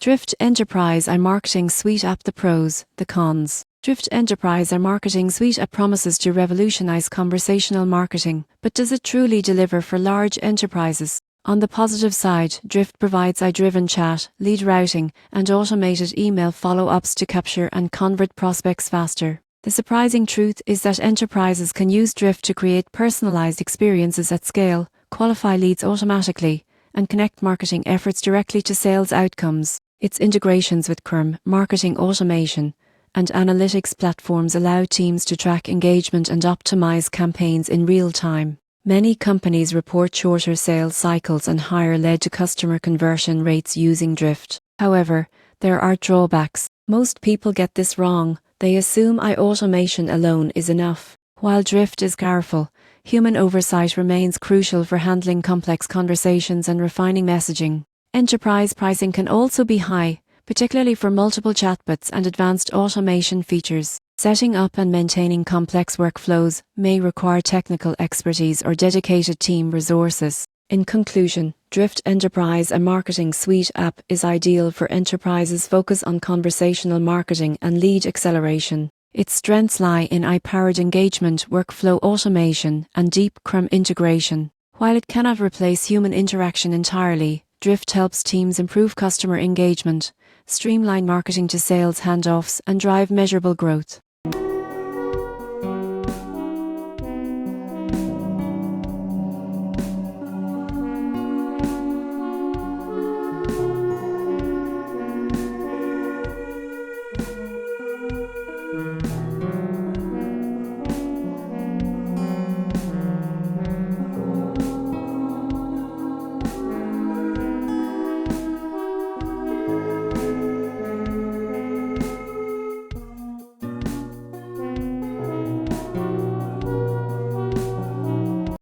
Drift Enterprise iMarketing Suite App. The pros, the cons. Drift Enterprise iMarketing Suite App promises to revolutionize conversational marketing, but does it truly deliver for large enterprises? On the positive side, Drift provides AI-driven chat, lead routing, and automated email follow-ups to capture and convert prospects faster. The surprising truth is that enterprises can use Drift to create personalized experiences at scale, qualify leads automatically, and connect marketing efforts directly to sales outcomes. Its integrations with CRM, marketing automation, and analytics platforms allow teams to track engagement and optimize campaigns in real time. Many companies report shorter sales cycles and higher lead-to-customer conversion rates using Drift. However, there are drawbacks. Most people get this wrong. They assume automation alone is enough. While Drift is powerful, human oversight remains crucial for handling complex conversations and refining messaging. Enterprise pricing can also be high, particularly for multiple chatbots and advanced automation features. Setting up and maintaining complex workflows may require technical expertise or dedicated team resources. In conclusion, Drift Enterprise iMarketing Suite App is ideal for enterprises focused on conversational marketing and lead acceleration. Its strengths lie in AI-powered engagement, workflow automation, and deep CRM integration. While it cannot replace human interaction entirely, Drift helps teams improve customer engagement, streamline marketing to sales handoffs, and drive measurable growth.